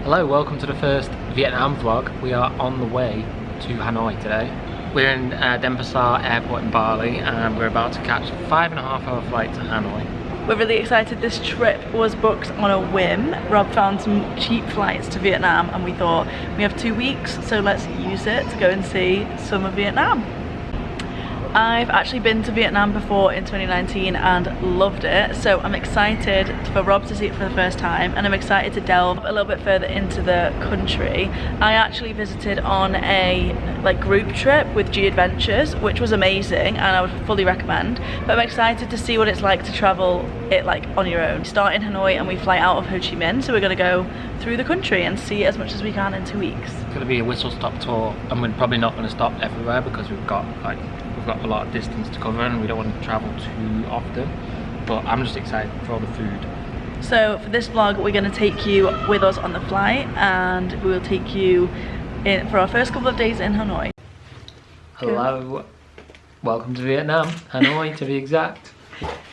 Hello, welcome to the first Vietnam vlog. We are on the way to Hanoi today. We're in Denpasar airport in Bali and we're about to catch a 5.5-hour flight to Hanoi. We're really excited. This trip was booked on a whim. Rob found some cheap flights to Vietnam and we thought we have 2 weeks, so let's use it to go and see some of Vietnam. I've actually been to Vietnam before in 2019 and loved it, so I'm excited for Rob to see it for the first time, and I'm excited to delve a little bit further into the country. I actually visited on a group trip with G Adventures, which was amazing and I would fully recommend, but I'm excited to see what it's like to travel it on your own. We start in Hanoi and we fly out of Ho Chi Minh, so we're going to go through the country and see as much as we can in 2 weeks. It's going to be a whistle stop tour and we're probably not going to stop everywhere because we've got a lot of distance to cover and we don't want to travel too often, but I'm just excited for all the food. So for this vlog we're going to take you with us on the flight and we will take you in for our first couple of days in Hanoi. Hello, welcome to Vietnam, Hanoi to be exact.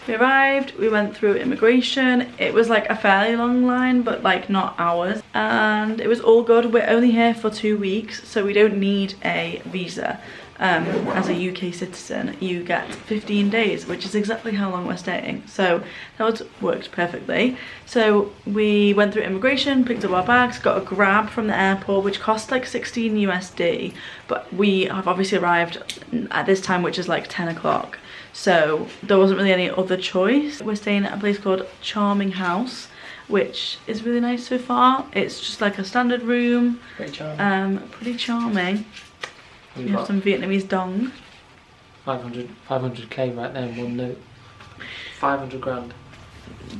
We arrived, we went through immigration. It was a fairly long line, but not hours, and it was all good. We're only here for 2 weeks, so we don't need a visa. As a UK citizen, you get 15 days, which is exactly how long we're staying. So that worked perfectly. So we went through immigration, picked up our bags, got a Grab from the airport, which cost 16 USD. But we have obviously arrived at this time, which is 10 o'clock. So there wasn't really any other choice. We're staying at a place called Charming House, which is really nice so far. It's just a standard room. Pretty charming. Pretty charming. We have some Vietnamese dong. 500k right there in one note. 500 grand.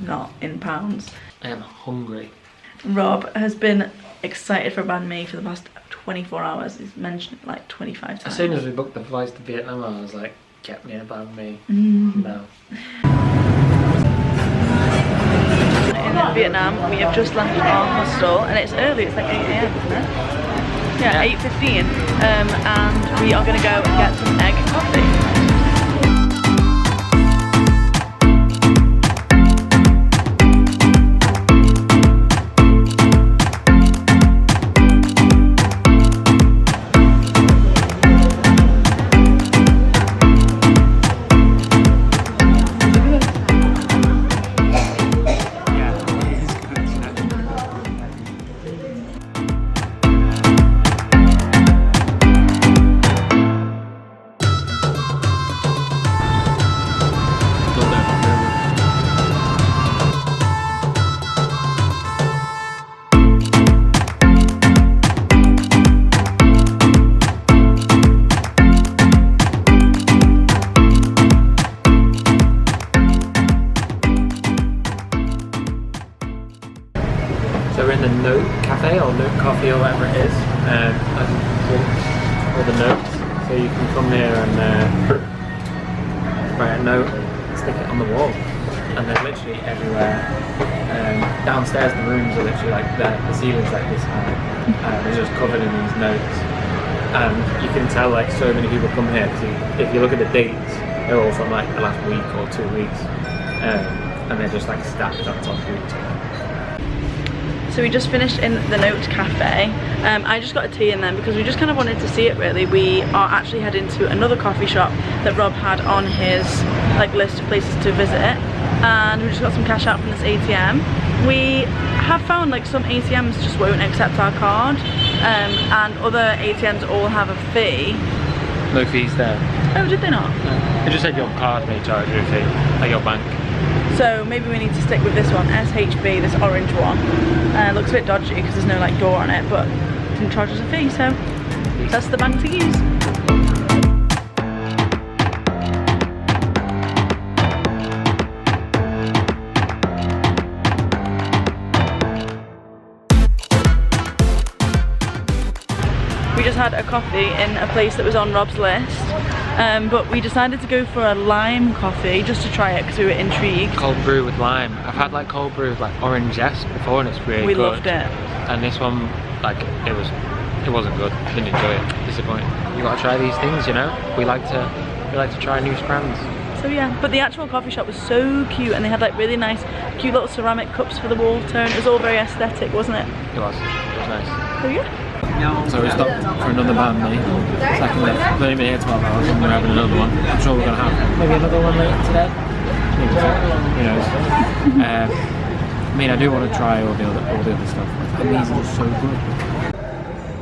Not in pounds. I am hungry. Rob has been excited for banh mi for the past 24 hours. He's mentioned it 25 times. As soon as we booked the flights to Vietnam, I was like, get me a banh mi. No. In Vietnam, we have just left our hostel and it's early, it's 8 AM, isn't it? Yeah, 8:15, and we are going to go and get some egg coffee. So we're in the Note Cafe or Note Coffee or whatever it is, as all the notes. So you can come here and write a note, stick it on the wall, and they're literally everywhere. Downstairs the rooms are literally the ceiling's this high. They're just covered in these notes, and you can tell so many people come here because if you look at the dates, they're all from the last week or 2 weeks, and they're just stacked on top of each other. So we just finished in the Note Cafe. I just got a tea in them because we just kind of wanted to see it really. We are actually heading to another coffee shop that Rob had on his list of places to visit, and we just got some cash out from this ATM. We have found some ATMs just won't accept our card, and other ATMs all have a fee. No fees there. Oh, did they not? No. It just said your card may charge you a fee, your bank. So maybe we need to stick with this one, SHB, this orange one. Looks a bit dodgy because there's no door on it, but it didn't charge us a fee, so that's the bank to use. We just had a coffee in a place that was on Rob's list. But we decided to go for a lime coffee just to try it because we were intrigued. Cold brew with lime. I've had cold brew with orange zest before and it's really good. We loved it. And this one, it wasn't good. Didn't enjoy it. Disappointing. You gotta try these things, you know. We like to try new strands. So yeah, but the actual coffee shop was so cute, and they had like really nice, cute little ceramic cups for the water, and it was all very aesthetic, wasn't it? It was nice. So yeah. So we stopped for another banh mi. Second day. We've only been here 12 hours and we're having another one. I'm sure we're going to have maybe another one later today. Maybe so. Who knows? I mean, I do want to try all the other stuff. Vietnamese is so good.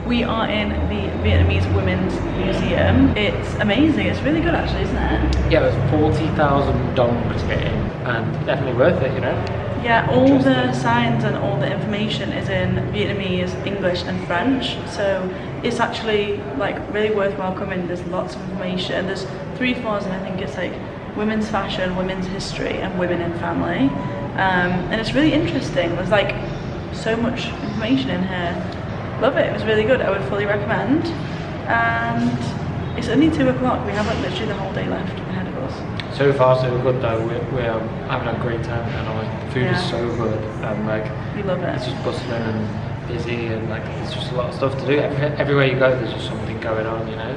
We are in the Vietnamese Women's Museum. It's amazing. It's really good actually, isn't it? Yeah, it was 40,000 dong to get in, and definitely worth it, you know? Yeah, all the signs and all the information is in Vietnamese, English and French. So it's actually like really worthwhile coming. There's lots of information. There's 3 floors, and I think it's like women's fashion, women's history and women in family. And it's really interesting. There's like so much information in here. Love it. It was really good. I would fully recommend. And it's only 2 o'clock. We have like literally the whole day left ahead of us. So far so good though. We're having a great time in Hanoi. The food is so good, and like we love it. It's just bustling and busy, and like there's just a lot of stuff to do. Everywhere you go, there's just something going on, you know.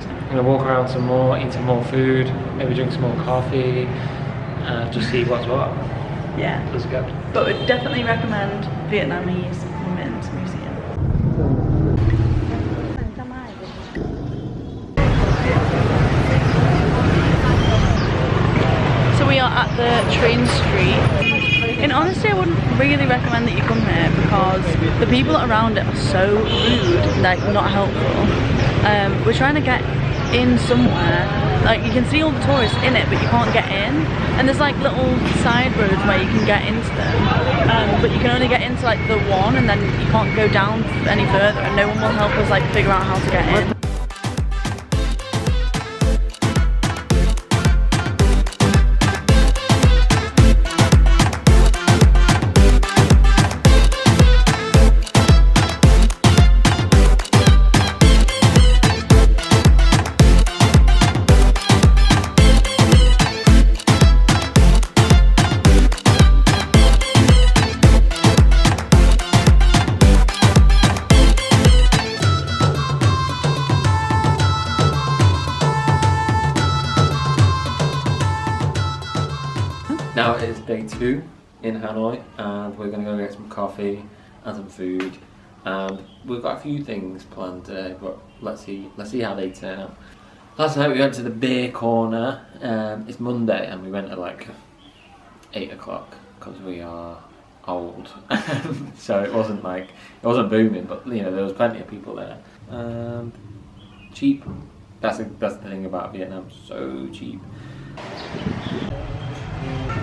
I'm gonna walk around some more, eat some more food, maybe drink some more coffee, just see what's what. Yeah, let's go. But would definitely recommend Vietnamese Women's Museum. We are at the train street, and honestly I wouldn't really recommend that you come here because the people around it are so rude, like not helpful. We're trying to get in somewhere, like you can see all the tourists in it but you can't get in, and there's like little side roads where you can get into them, but you can only get into like the one, and then you can't go down any further, and no one will help us like figure out how to get in. Now it is day 2 in Hanoi, and we're going to go get some coffee and some food, and we've got a few things planned today, but let's see how they turn out. Last night we went to the beer corner. It's Monday and we went at like 8 o'clock because we are old. So it wasn't booming, but you know there was plenty of people there. Cheap. That's the thing about Vietnam, so cheap.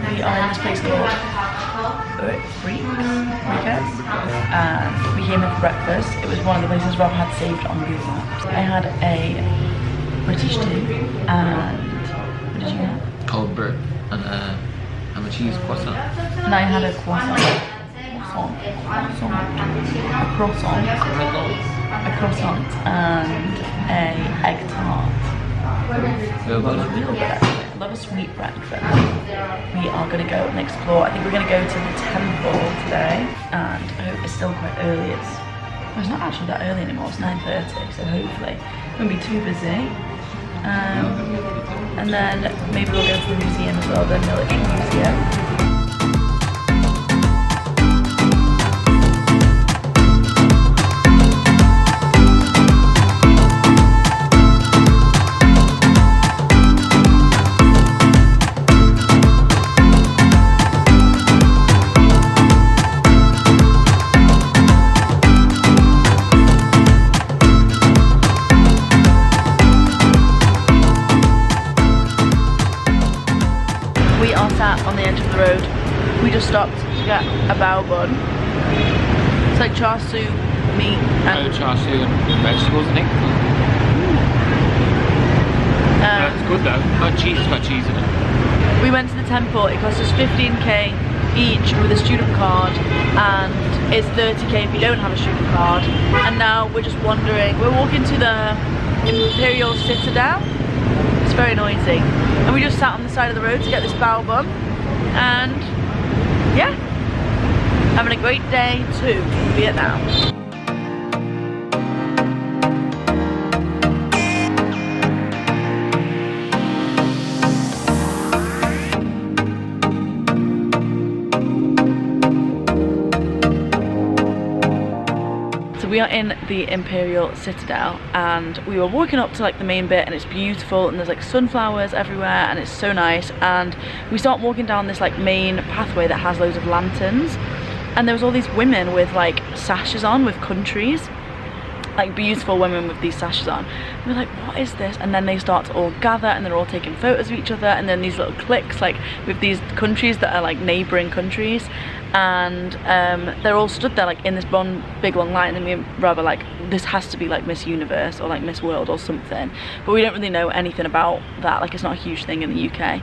We are in this place called Freaks, and we came in for breakfast. It was one of the places Rob had saved on Google Maps. I had a British tea, and what did you get? Cold brew and a cheese croissant. And I had a croissant and a egg tart. Real good. Real good actually. Love a sweet breakfast. We are going to go and explore. I think we're going to go to the temple today, and I hope it's still quite early. It's not actually that early anymore. It's 9:30, so hopefully it won't be too busy. And then maybe we'll go to the museum as well, the military museum. On the edge of the road, we just stopped to get a bao bun. It's like char siu, meat, and char siu and vegetables, I think. It's good though. It's got cheese in it. We went to the temple. It cost us 15k each with a student card, and it's 30k if you don't have a student card. And now we're just wandering. We're walking to the Imperial Citadel. It's very noisy, and we just sat on the side of the road to get this bao bun, and yeah, having a great day to Vietnam. So we are in the Imperial Citadel, and we were walking up to like the main bit, and it's beautiful, and there's like sunflowers everywhere, and it's so nice. And we start walking down this like main pathway that has loads of lanterns, and there was all these women with like sashes on with countries, like beautiful women with these sashes on. And we're like, what is this? And then they start to all gather, and they're all taking photos of each other, and then these little cliques like with these countries that are like neighbouring countries, and they're all stood there like in this one big long line, and we're rather like, this has to be like Miss Universe or like Miss World or something, but we don't really know anything about that. Like, it's not a huge thing in the UK.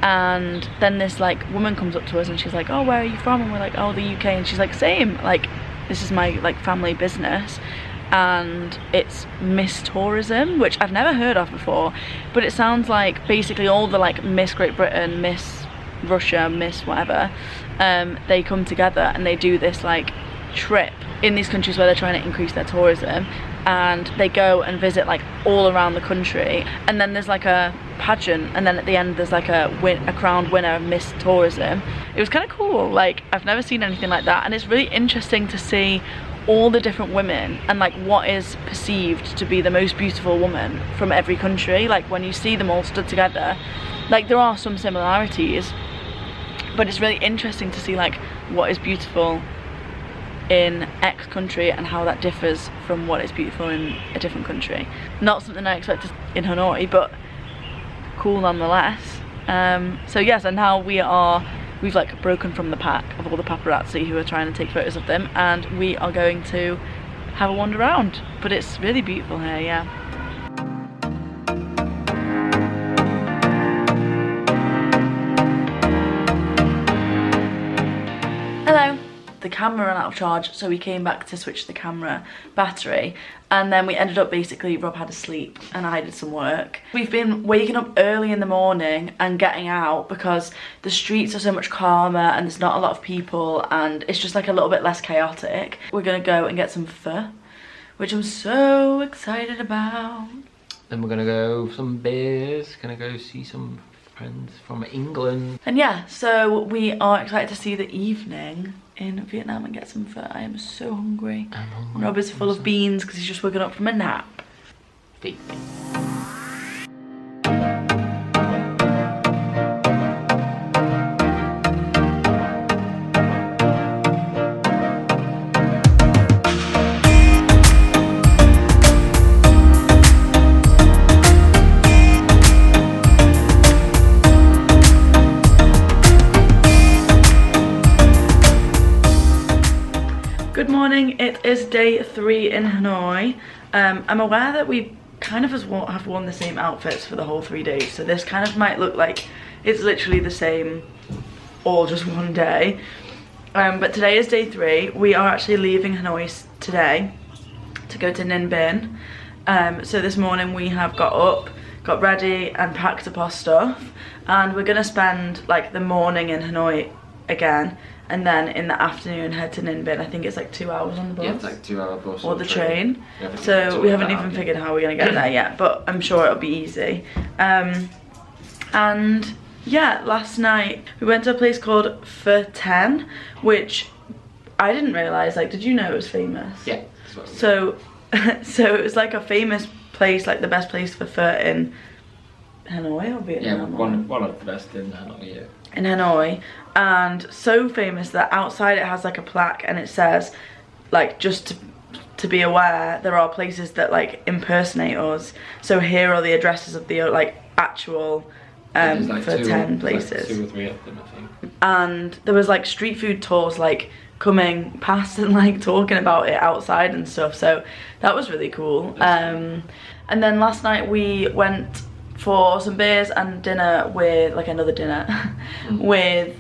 And then this like woman comes up to us, and she's like, oh, where are you from? And we're like, oh, the UK. And she's like, same, like this is my like family business, and it's Miss Tourism, which I've never heard of before, but it sounds like basically all the like Miss Great Britain, Miss Russia, Miss whatever, they come together and they do this like trip in these countries where they're trying to increase their tourism, and they go and visit like all around the country, and then there's like a pageant, and then at the end there's like a crowned winner of Miss Tourism. It was kind of cool. Like, I've never seen anything like that, and it's really interesting to see all the different women and like what is perceived to be the most beautiful woman from every country. Like, when you see them all stood together, like there are some similarities, but it's really interesting to see like what is beautiful in X country and how that differs from what is beautiful in a different country. Not something I expected in Hanoi, but cool nonetheless. So yes, and now we've like broken from the pack of all the paparazzi who are trying to take photos of them, and we are going to have a wander around. But it's really beautiful here, yeah. Hello. The camera ran out of charge, so we came back to switch the camera battery, and then we ended up basically, Rob had a sleep and I did some work. We've been waking up early in the morning and getting out because the streets are so much calmer and there's not a lot of people, and it's just like a little bit less chaotic. We're gonna go and get some pho, which I'm so excited about. Then we're gonna go some beers, gonna go see some friends from England. And yeah, so we are excited to see the evening in Vietnam and get some pho. I am so hungry. I'm hungry. Rob is full of beans because he's just woken up from a nap. Feed me. Good morning, it is day 3 in Hanoi. I'm aware that we kind of have worn the same outfits for the whole 3 days, so this kind of might look like it's literally the same all just one day. But today is day 3. We are actually leaving Hanoi today to go to Ninh Binh. So this morning we have got up, got ready and packed up our stuff, and we're gonna spend like the morning in Hanoi again, and then in the afternoon head to Ninh Binh. I think it's like 2 hours on the bus. Yeah, it's like 2 hour bus or the train. So we haven't even figured how we're gonna get there yet, but I'm sure it'll be easy. And yeah, last night we went to a place called Pho 10, which I didn't realise, like, did you know it was famous? Yeah. So so it was like a famous place, like the best place for pho in Hanoi or Vietnam? Yeah, one of the best in Hanoi, yeah. In Hanoi, and so famous that outside it has like a plaque, and it says like, just to be aware, there are places that like impersonate us, so here are the addresses of the like actual like for 10 places. Like 2 or 3 of them, I think. And there was like street food tours like coming past and like talking about it outside and stuff, so that was really cool. And then last night we went for some beers and dinner with, like, another dinner with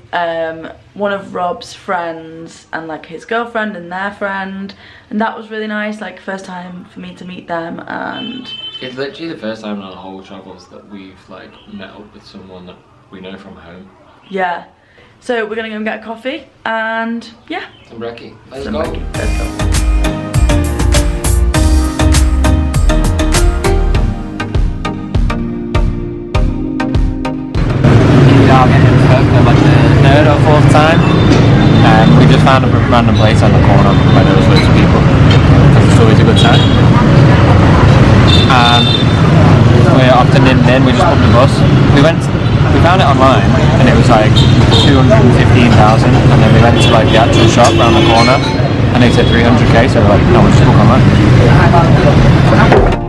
one of Rob's friends and like his girlfriend and their friend, and that was really nice, like first time for me to meet them. And it's literally the first time in our whole travels that we've like met up with someone that we know from home. Yeah, so we're gonna go and get a coffee, and yeah, some brekkie. Let's some go. brekkie. Let's go. Are getting cooked for like the 3rd or 4th time. We just found a random place on the corner where there was loads of people. It's found it online and it was like 215,000, and then we went to like the actual shop around the corner and they said 300k, so we're like, no, we'll just book online.